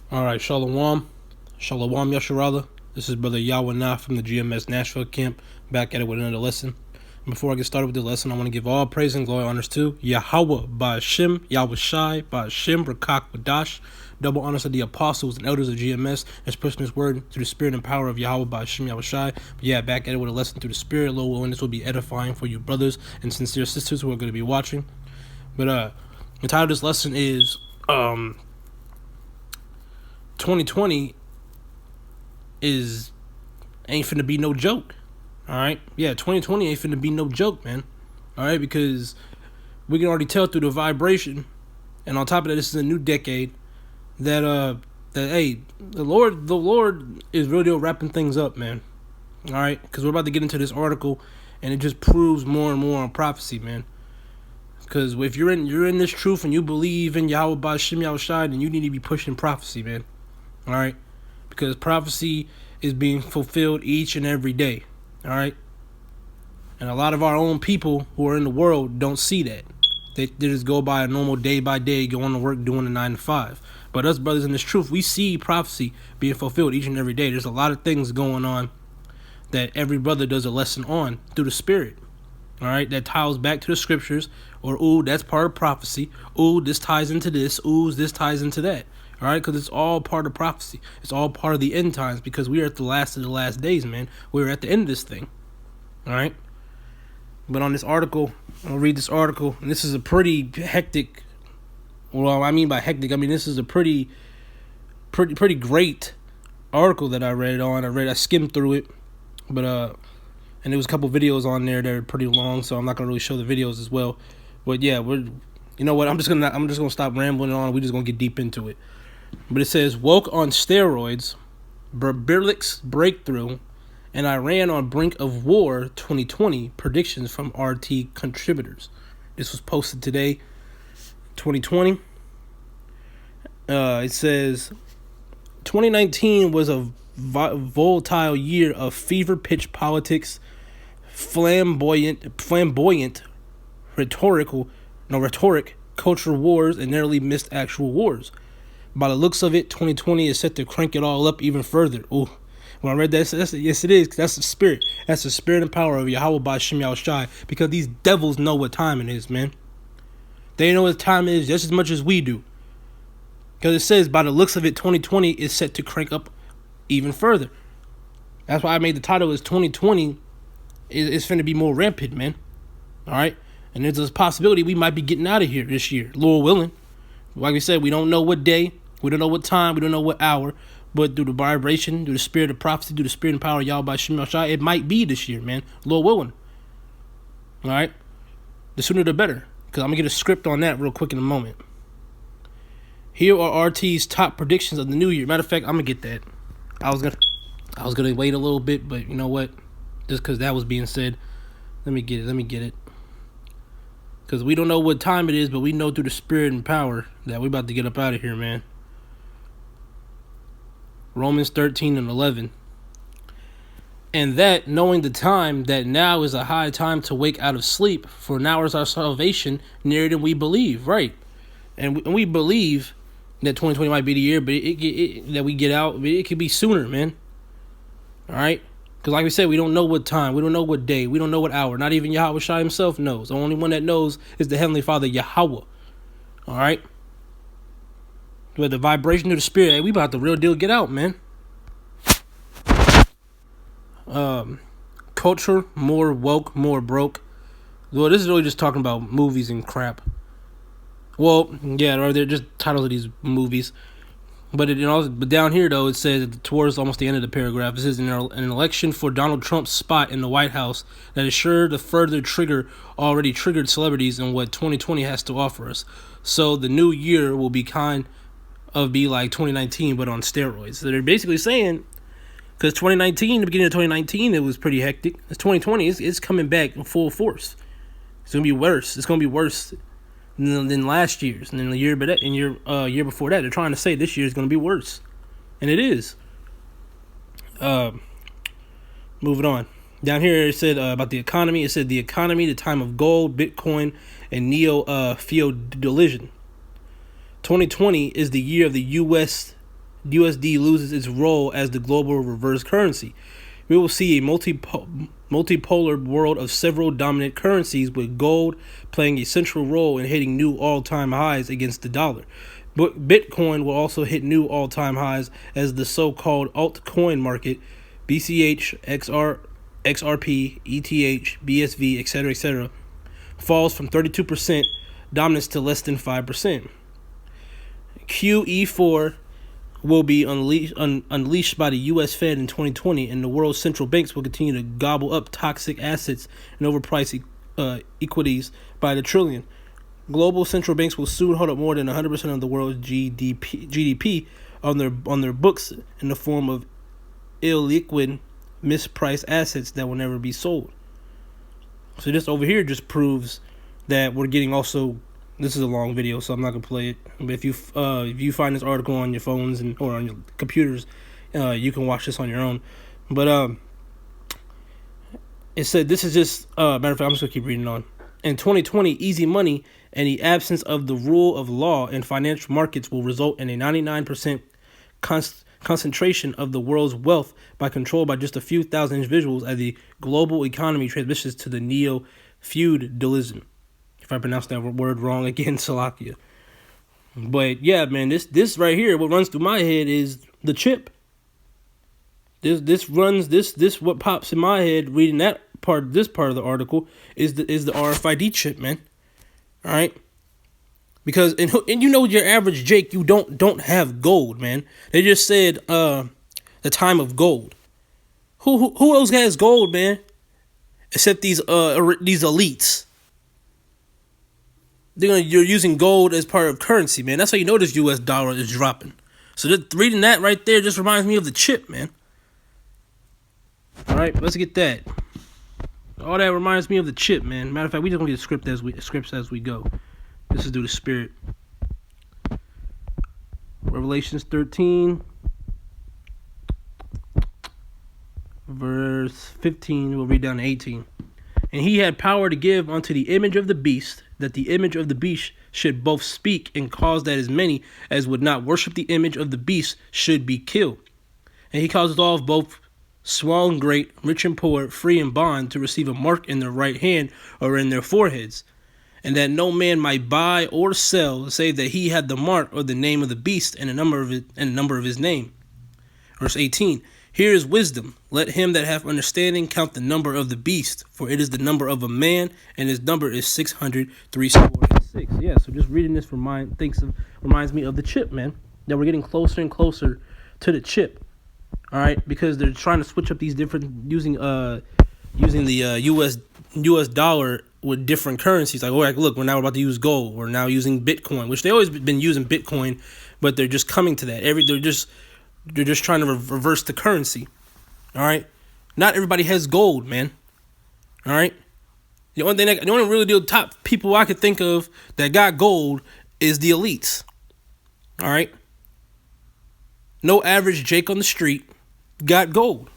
All right, Shalom. Shalom Yasharala. This is Brother Yahweh from the GMS Nashville camp, back at it with another lesson. Before I get started with the lesson, I want to give all praise and glory honors to Yahweh Ba'Shem, Yahweh Shai, Ba'Shem, Rakak, Wadash. Double honors to the apostles and elders of GMS that's pushing this word through the spirit and power of Yahweh Ba'Shem, Yahweh Shai. But yeah, back at it with a lesson through the spirit. Lord willing, this will be edifying for you brothers and sincere sisters who are going to be watching. But the title of this lesson is 2020 ain't finna be no joke. All right, yeah, 2020 ain't finna be no joke, man. All right, because we can already tell through the vibration, and on top of that, this is a new decade. That hey, the Lord is really wrapping things up, man. All right, because we're about to get into this article, and it just proves more and more on prophecy, man. Because if you're in this truth and you believe in Yahweh Ba'Shem Yahweh Shai, then you need to be pushing prophecy, man. All right, because prophecy is being fulfilled each and every day. All right, and a lot of our own people who are in the world don't see that. They just go by a normal day by day, going to work, doing the 9 to 5. But us brothers in this truth, we see prophecy being fulfilled each and every day. There's a lot of things going on that every brother does a lesson on through the spirit. All right, that ties back to the scriptures, or ooh, that's part of prophecy. Ooh, this ties into this. Ooh, this ties into that. All right, because it's all part of prophecy. It's all part of the end times, because we are at the last of the last days, man. We're at the end of this thing. All right. But on this article, I'll read this article, and this is a pretty hectic. Well, I mean by hectic, I mean this is a pretty great article that I read on. I skimmed through it, but and there was a couple videos on there that are pretty long, so I'm not gonna really show the videos as well. But yeah, you know what? I'm just gonna stop rambling on. We're just gonna get deep into it. But it says woke on steroids, Berlik's breakthrough, and Iran on brink of war 2020 predictions from RT contributors. This was posted today, 2020. It says 2019 was a volatile year of fever pitch politics, flamboyant rhetoric, cultural wars, and narrowly missed actual wars. By the looks of it, 2020 is set to crank it all up even further. Ooh. When I read that, yes, it is. That's the spirit. That's the spirit and power of Yahweh Ba'Shem Yahweh Shai. Because these devils know what time it is, man. They know what time it is just as much as we do. Because it says, by the looks of it, 2020 is set to crank up even further. That's why I made the title is 2020 is finna be more rampant, man. All right? And there's a possibility we might be getting out of here this year, Lord willing. Like we said, we don't know what day, we don't know what time, we don't know what hour, but through the vibration, through the spirit of prophecy, through the spirit and power of Yahweh Ba'Shem Yahweh Shai, it might be this year, man. Lord willing. All right? The sooner the better, because I'm going to get a script on that real quick in a moment. Here are RT's top predictions of the new year. Matter of fact, I'm going to get that. I was gonna wait a little bit, but you know what? Just because that was being said, let me get it. Because we don't know what time it is, but we know through the spirit and power that we're about to get up out of here, man. Romans 13:11. And that, knowing the time, that now is a high time to wake out of sleep, for now is our salvation nearer than we believe, right? And we believe that 2020 might be the year, but that we get out, it could be sooner, man. All right? Because like we said, we don't know what time, we don't know what day, we don't know what hour. Not even Yahweh Shai himself knows. The only one that knows is the Heavenly Father, Yahweh. All right? With the vibration of the spirit, hey, we about the real deal get out, man. Culture, more woke, more broke. Well, this is really just talking about movies and crap. Well, yeah, or they're just titles of these movies. But but down here, though, it says towards almost the end of the paragraph, it says an election for Donald Trump's spot in the White House that is sure to further trigger already triggered celebrities and what 2020 has to offer us. So the new year will be like 2019, but on steroids. So they're basically saying, because 2019, the beginning of 2019, it was pretty hectic. It's 2020, it's coming back in full force. It's gonna be worse. It's gonna be worse than last year's, and then the year before that. They're trying to say this year is going to be worse, and it is. Moving on. Down here it said about the economy. It said the economy, the time of gold, Bitcoin, and neo-feudalism. 2020 is the year of the U.S. USD loses its role as the global reverse currency. We will see a multipolar world of several dominant currencies, with gold playing a central role in hitting new all-time highs against the dollar. But Bitcoin will also hit new all-time highs as the so-called altcoin market, BCH, XRP, ETH, BSV, etc., falls from 32% dominance to less than 5%. QE4 will be unleashed by the U.S. Fed in 2020, and the world's central banks will continue to gobble up toxic assets and overprice equities by the trillion. Global central banks will soon hold up more than 100% of the world's GDP on their books in the form of illiquid, mispriced assets that will never be sold. So this over here just proves that we're getting also. This is a long video, so I'm not gonna play it. But if you find this article on your phones or on your computers, you can watch this on your own. But it said this is just matter of fact. I'm just gonna keep reading on. In 2020, easy money and the absence of the rule of law in financial markets will result in a 99% concentration of the world's wealth controlled by just a few thousand individuals as the global economy transitions to the neo-feudalism. If I pronounce that word wrong again, Salakia. But yeah, man, this right here, what runs through my head is the chip. This what pops in my head reading this part of the article is the RFID chip, man. All right, because and you know your average Jake, you don't have gold, man. They just said the time of gold. Who else has gold, man? Except these elites. You're using gold as part of currency, man. That's how you know this U.S. dollar is dropping. So just reading that right there just reminds me of the chip, man. All right, let's get that. All that reminds me of the chip, man. Matter of fact, we just gonna get scripts as we go. This is through the Spirit. Revelations 13, verse 15. We'll read down to 18. And he had power to give unto the image of the beast, that the image of the beast should both speak and cause that as many as would not worship the image of the beast should be killed. And he caused all of both small and great, rich and poor, free and bond, to receive a mark in their right hand or in their foreheads, and that no man might buy or sell, save that he had the mark or the name of the beast and the number of his name. Verse 18. Here is wisdom. Let him that hath understanding count the number of the beast, for it is the number of a man, and his number is 636. Yeah, so just reading this reminds me of the chip, man. That we're getting closer and closer to the chip. All right, because they're trying to switch up these different using the US dollar with different currencies. Like, look, we're now about to use gold. We're now using Bitcoin, which they always been using Bitcoin, but they're just coming to that. They're just trying to reverse the currency. All right, not everybody has gold, man. All right, the only really the top people I could think of that got gold is the elites. All right, no average Jake on the street got gold.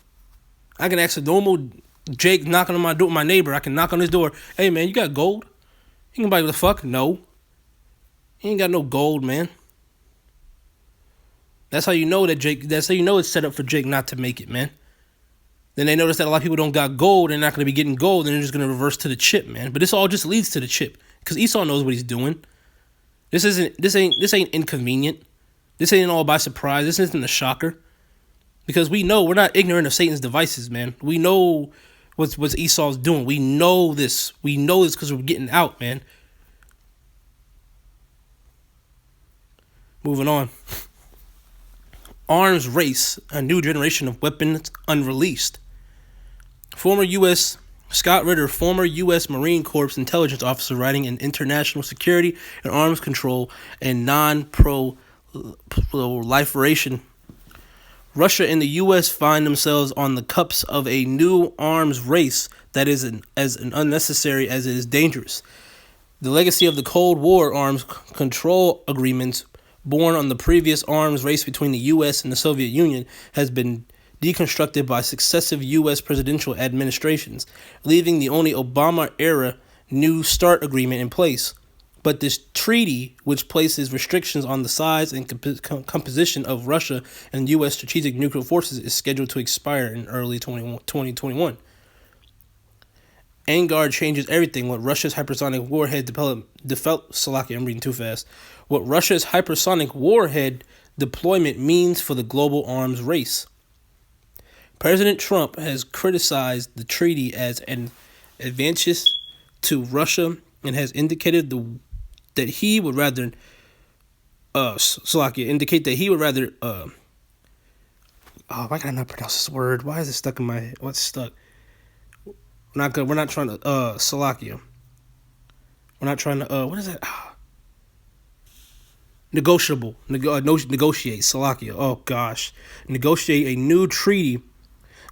I can ask a normal Jake knocking on my door, my neighbor. I can knock on his door. Hey, man, you got gold? He can buy the fuck? No. He ain't got no gold, man. That's how you know that Jake. That's how you know it's set up for Jake not to make it, man. Then they notice that a lot of people don't got gold. They're not going to be getting gold, and they're just going to reverse to the chip, man. But this all just leads to the chip because Esau knows what he's doing. This ain't inconvenient. This ain't all by surprise. This isn't a shocker. Because we know we're not ignorant of Satan's devices, man. We know what's Esau's doing. We know this. We know this because we're getting out, man. Moving on. Arms race, a new generation of weapons unreleased. Former U.S. Scott Ritter, former U.S. Marine Corps intelligence officer writing in International Security and Arms Control and Non-Proliferation. Russia and the U.S. find themselves on the cusp of a new arms race that is as unnecessary as it is dangerous. The legacy of the Cold War arms control agreements, born on the previous arms race between the U.S. and the Soviet Union, has been deconstructed by successive U.S. presidential administrations, leaving the only Obama-era New START agreement in place. But this treaty, which places restrictions on the size and composition of Russia and U.S. strategic nuclear forces, is scheduled to expire in early 2021. Angard changes everything. What Russia's hypersonic warhead I'm reading too fast. What Russia's hypersonic warhead deployment means for the global arms race. President Trump has criticized the treaty as an advantage to Russia and has indicated that he would rather indicate that he would rather why can I not pronounce this word? Why is it stuck in my head? What's stuck? We're not trying to Slovakia. We're not trying to what is that? Negotiate Slovakia. Oh gosh. Negotiate a new treaty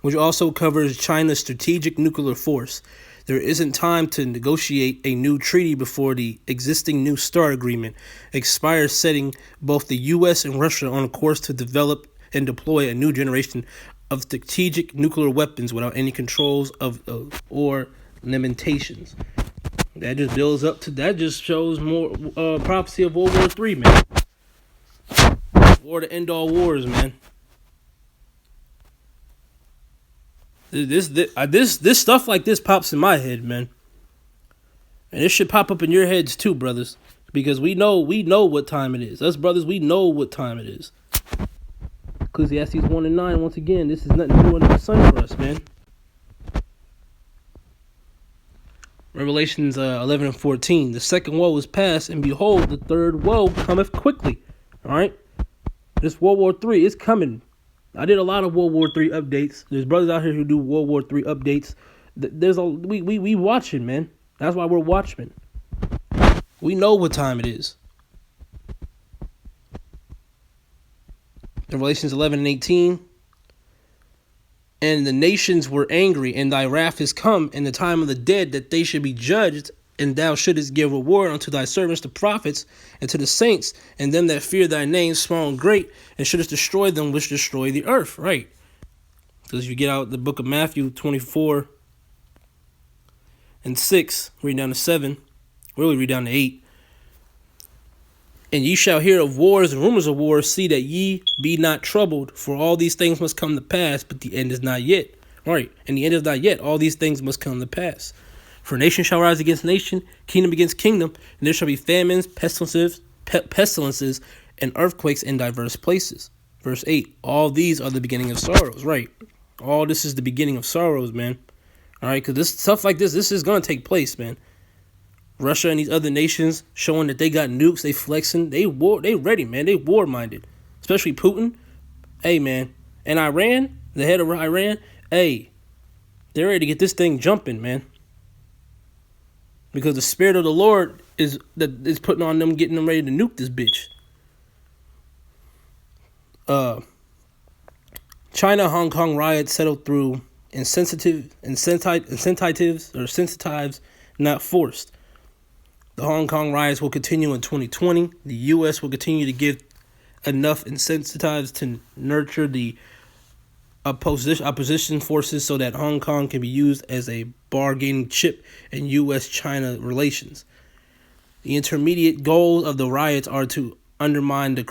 which also covers China's strategic nuclear force. There isn't time to negotiate a new treaty before the existing New START agreement expires, setting both the U.S. and Russia on a course to develop and deploy a new generation of strategic nuclear weapons without any controls or limitations. That just builds up to that. Just shows more prophecy of World War III, man. War to end all wars, man. This stuff like this pops in my head, man, and it should pop up in your heads too, brothers, because we know what time it is. Us brothers, we know what time it is. Ecclesiastes 1:9. Once again, this is nothing new under the sun for us, man. Revelations 11:14. The second woe is past, and behold, the third woe cometh quickly. All right, this World War III is coming. I did a lot of World War III updates. There's brothers out here who do World War III updates. We watching, man. That's why we're watchmen. We know what time it is. Revelations 11:18. And the nations were angry, and thy wrath is come in the time of the dead, that they should be judged, and thou shouldest give reward unto thy servants the prophets, and to the saints, and them that fear thy name, small and great, and shouldest destroy them which destroy the earth. Right. Because you get out the book of Matthew 24:6, read down to 7, really read down to 8. And ye shall hear of wars and rumors of wars, see that ye be not troubled, for all these things must come to pass, but the end is not yet. Right. And the end is not yet. All these things must come to pass. For nation shall rise against nation, kingdom against kingdom, and there shall be famines, pestilences, and earthquakes in diverse places. Verse 8, all these are the beginning of sorrows. Right. All this is the beginning of sorrows, man. All right, because this stuff like this is going to take place, man. Russia and these other nations showing that they got nukes, they flexing, they ready, man. They war-minded, especially Putin. Hey, man. And Iran, the head of Iran, hey, they're ready to get this thing jumping, man. Because the spirit of the Lord is putting on them, getting them ready to nuke this bitch. China, Hong Kong riots settled through incentives, not forced. The Hong Kong riots will continue in 2020. The U.S. will continue to give enough incentives to nurture the opposition forces so that Hong Kong can be used as a bargaining chip in U.S.-China relations. The intermediate goals of the riots are to undermine the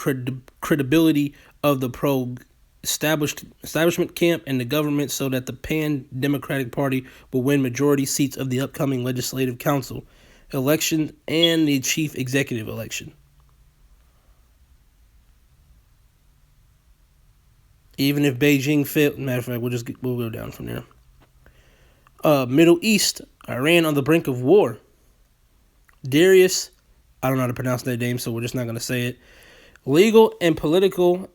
credibility of the establishment camp and the government so that the Pan-Democratic Party will win majority seats of the upcoming Legislative Council election and the chief executive election. Even if Beijing failed, matter of fact, we'll go down from there. Middle East, Iran on the brink of war. Darius, I don't know how to pronounce that name, so we're just not going to say it. Legal and political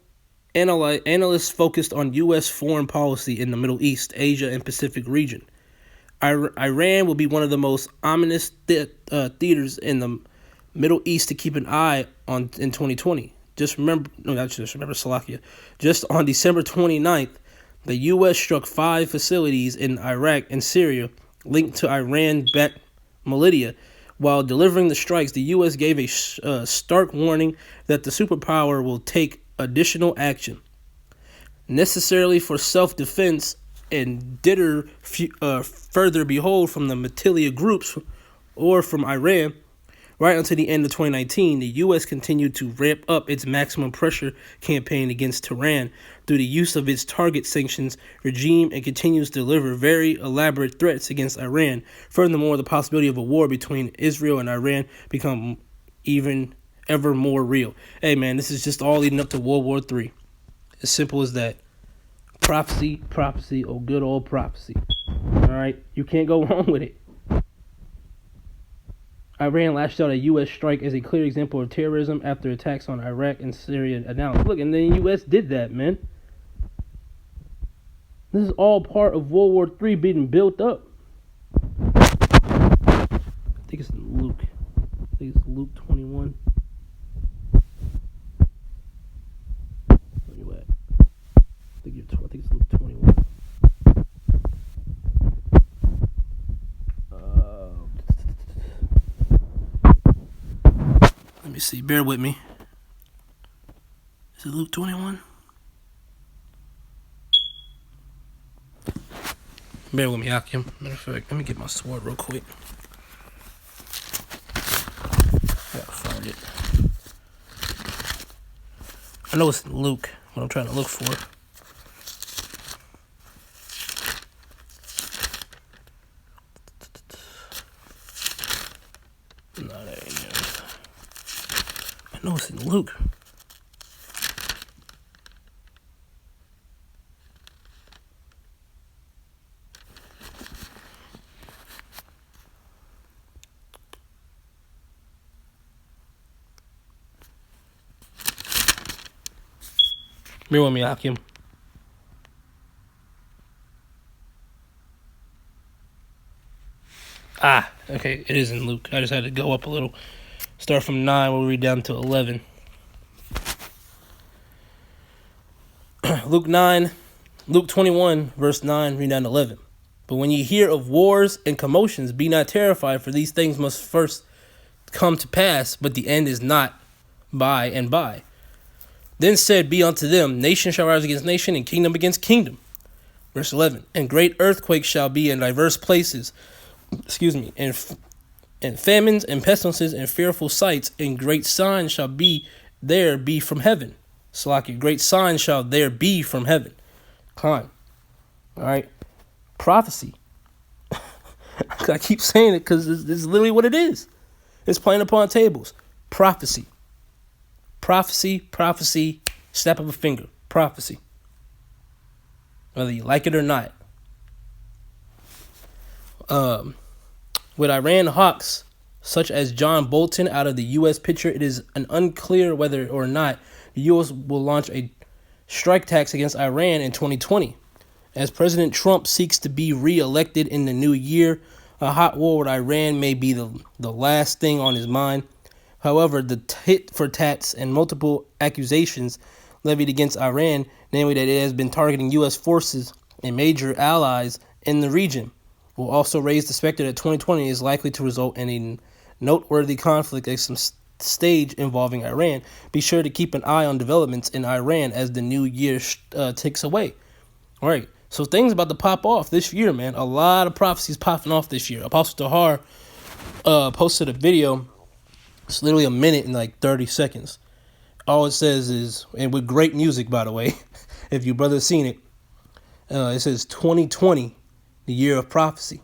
analysts focused on U.S. foreign policy in the Middle East, Asia, and Pacific region. Iran will be one of the most ominous theaters in the Middle East to keep an eye on in 2020. Just remember Slovakia. Just on December 29th, the U.S. struck 5 facilities in Iraq and Syria linked to Iran-backed militia. While delivering the strikes, the U.S. gave a stark warning that the superpower will take additional action, necessarily for self-defense, and further behold from the Matilia groups or from Iran, Right until the end of 2019, the U.S. continued to ramp up its maximum pressure campaign against Tehran through the use of its target sanctions regime and continues to deliver very elaborate threats against Iran. Furthermore, the possibility of a war between Israel and Iran become even ever more real. Hey man, this is just all leading up to World War III. As simple as that. Prophecy, prophecy, oh good old prophecy. Alright, you can't go wrong with it. Iran lashed out a U.S. strike as a clear example of terrorism after attacks on Iraq and Syria announced. Look, and the U.S. did that, man. This is all part of World War III being built up. I think it's Luke. I think it's Luke 21. Where you at? I think it's Luke 21. Let me see. Bear with me. Is it Luke 21? Bear with me, Akim. Matter of fact, let me get my sword real quick. I gotta find it. I know it's Luke, what I'm trying to look for. No, that ain't it. I know it's in Luke. Bear with me, Akim. Okay, it is in Luke. I just had to go up a little. Start from 9, we'll read down to 11. Luke 21, verse 9, read down to 11. But when ye hear of wars and commotions, be not terrified, for these things must first come to pass, but the end is not by and by. Then said be unto them, nation shall rise against nation, and kingdom against kingdom. Verse 11. And great earthquakes shall be in diverse places, and famines and pestilences and fearful sights, and great signs shall be from heaven. Salaki, great signs shall there be from heaven. Climb. Alright. Prophecy. I keep saying it because this is literally what it is. It's playing upon tables. Prophecy. Prophecy, snap of a finger. Prophecy. Whether you like it or not. With Iran hawks such as John Bolton out of the U.S. picture, it is unclear whether or not the U.S. will launch a strike tax against Iran in 2020. As President Trump seeks to be re-elected in the new year, a hot war with Iran may be the last thing on his mind. However, the tit for tats and multiple accusations levied against Iran, namely that it has been targeting U.S. forces and major allies in the region, will also raise the specter that 2020 is likely to result in a noteworthy conflict at some stage involving Iran. Be sure to keep an eye on developments in Iran as the new year ticks away. All right, so things about to pop off this year, man. A lot of prophecies popping off this year. Apostle Tahar posted a video. It's literally a minute and like 30 seconds. All it says is, and with great music, by the way, if you brothers seen it, it says 2020, the year of prophecy.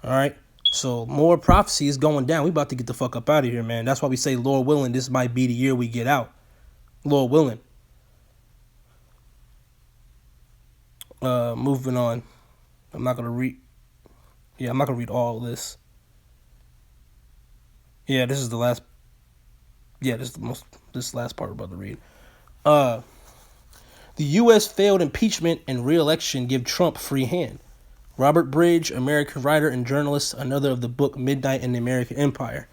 All right. So more prophecy is going down. We about to get the fuck up out of here, man. That's why we say, Lord willing, this might be the year we get out. Lord willing. Moving on. I'm not gonna read all of this. Yeah, this is the last. Yeah, this last part we're about to read. The U.S. failed impeachment and re-election give Trump free hand. Robert Bridge, American writer and journalist, another of the book Midnight in the American Empire.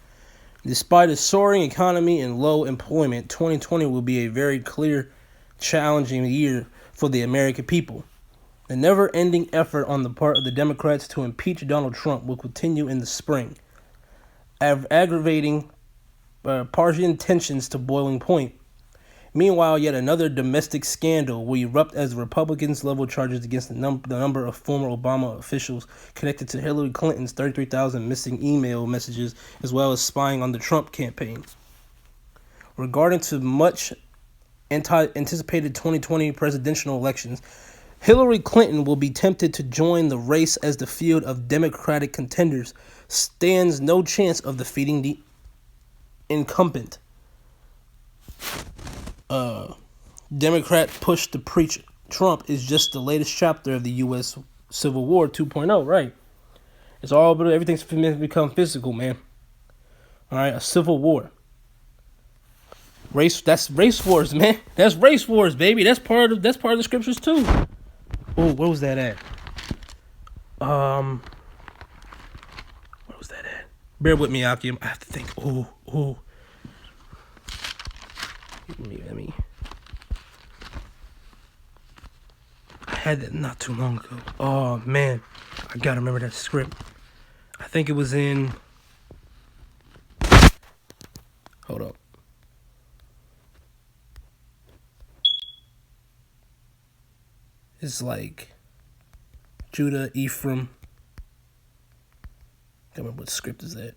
Despite a soaring economy and low employment, 2020 will be a very clear, challenging year for the American people. The never-ending effort on the part of the Democrats to impeach Donald Trump will continue in the spring, aggravating partisan tensions to boiling point. Meanwhile, yet another domestic scandal will erupt as Republicans level charges against the number of former Obama officials connected to Hillary Clinton's 33,000 missing email messages, as well as spying on the Trump campaign. Regarding to much anticipated 2020 presidential elections, Hillary Clinton will be tempted to join the race as the field of Democratic contenders stands no chance of defeating the incumbent. Democrat push to preach Trump is just the latest chapter of the U.S. Civil War 2.0, right? It's all, but everything's become physical, man. All right, a civil war. That's race wars, man. That's race wars, baby. That's part of the scriptures too. Oh, where was that at? Where was that at? Bear with me, Aki. I have to think. Oh. Let me. I had that not too long ago. Oh man, I gotta remember that script. I think it was in. Hold up. It's like Judah, Ephraim. I can't remember what script is that.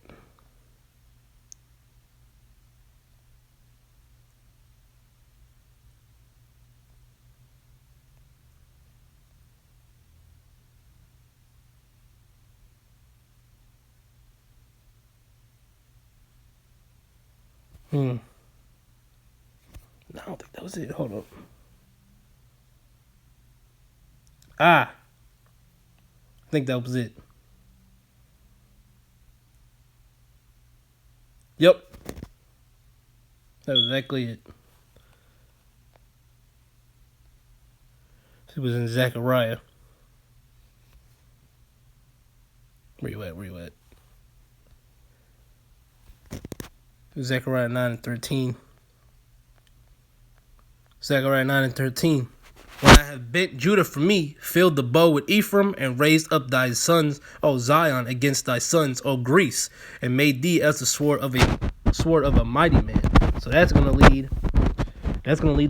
I don't think that was it. Hold up. I think that was it. Yep. That was exactly it. It was in Zechariah. Where you at? Zechariah 9 and 13. Zechariah 9 and 13. When I have bent Judah for me, filled the bow with Ephraim, and raised up thy sons, O Zion, against thy sons, O Greece, and made thee as the sword of a mighty man. So that's gonna lead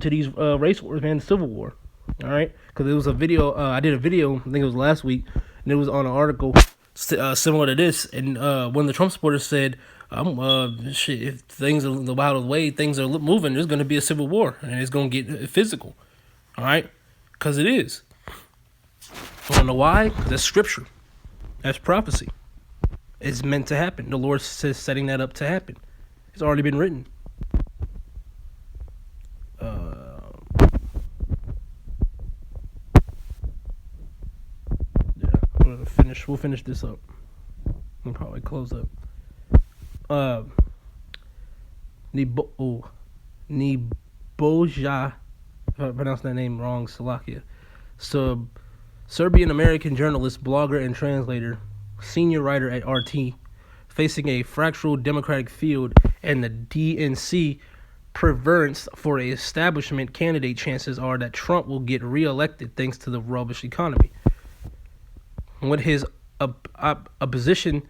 to these race wars, man, the Civil War. All right, because it was a video. I did a video. I think it was last week, and it was on an article similar to this. And when the Trump supporters said, if things are about the way things are moving, there's going to be a civil war, and it's going to get physical. All right, because it is. I don't know why. Because that's scripture. That's prophecy. It's meant to happen. The Lord says setting that up to happen. It's already been written. We'll finish this up. We'll probably close up. Niboja, if I pronounced that name wrong, Salakia. Serbian-American journalist, blogger, and translator, senior writer at RT, facing a fractured Democratic field and the DNC preference for a establishment candidate, chances are that Trump will get reelected thanks to the rubbish economy. With his opposition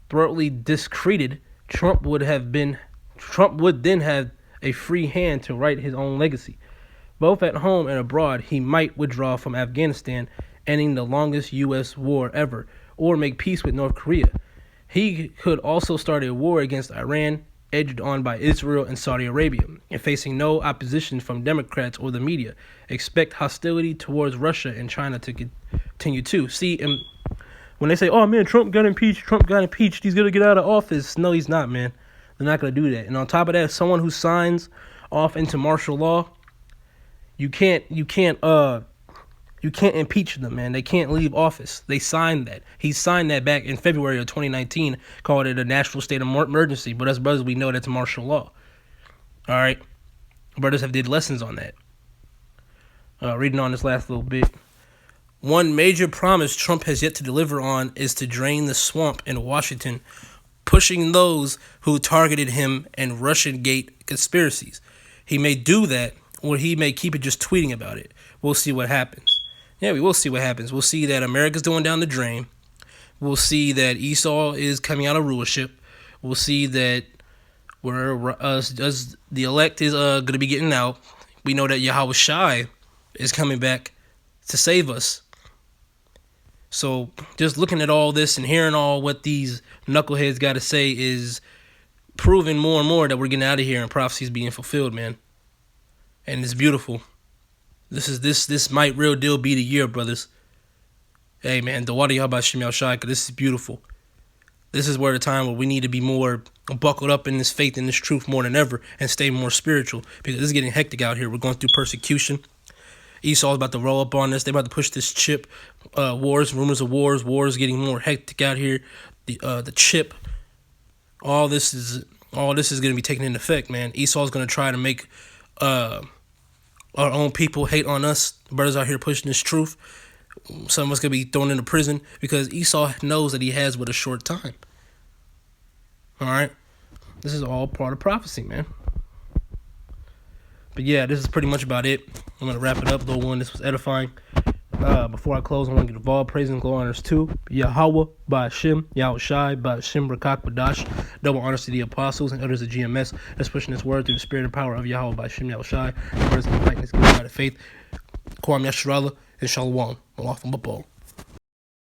thoroughly discredited, Trump would then have a free hand to write his own legacy. Both at home and abroad, he might withdraw from Afghanistan, ending the longest U.S. war ever, or make peace with North Korea. He could also start a war against Iran, edged on by Israel and Saudi Arabia, and facing no opposition from Democrats or the media. Expect hostility towards Russia and China to continue too. See, when they say, oh man, Trump got impeached, he's going to get out of office. No, he's not, man. They're not going to do that. And on top of that, someone who signs off into martial law, you can't impeach them, man. They can't leave office. They signed that. He signed that back in February of 2019, called it a national state of emergency. But as brothers, we know that's martial law. All right? Brothers have did lessons on that. Reading on this last little bit. One major promise Trump has yet to deliver on is to drain the swamp in Washington, pushing those who targeted him and Russian-gate conspiracies. He may do that, or he may keep it just tweeting about it. We'll see what happens. Yeah, we will see what happens. We'll see that America's going down the drain. We'll see that Esau is coming out of rulership. We'll see that where us the elect is gonna be getting out. We know that Yahweh Shai is coming back to save us. So just looking at all this and hearing all what these knuckleheads got to say is proving more and more that we're getting out of here and prophecies being fulfilled, man. And it's beautiful. This might real deal be the year, brothers. Hey, man, the water Yahweh Shem Yahushai, because this is beautiful. This is where the time where we need to be more buckled up in this faith and this truth more than ever and stay more spiritual, because it's getting hectic out here. We're going through persecution. Esau's about to roll up on us. They're about to push this chip. Wars, rumors of wars getting more hectic out here. The chip. All this is going to be taken into effect, man. Esau's going to try to make our own people hate on us. Brothers out here pushing this truth. Some of us going to be thrown into prison because Esau knows that he has but a short time. All right? This is all part of prophecy, man. But yeah, this is pretty much about it. I'm going to wrap it up, little one. This was edifying. Before I close, I want to give all praise and glory honors to Yahweh, Ba'ashem, Yahweh Shai, Ba'ashem, Rakak, Badash. Double honors to the apostles and others of GMS that's pushing this word through the spirit and power of Yahweh, Ba'ashem, Yahweh Shai. The brothers in the fight, given by the faith. Kwam Yasharallah and Shalom. Malaf and Bapol.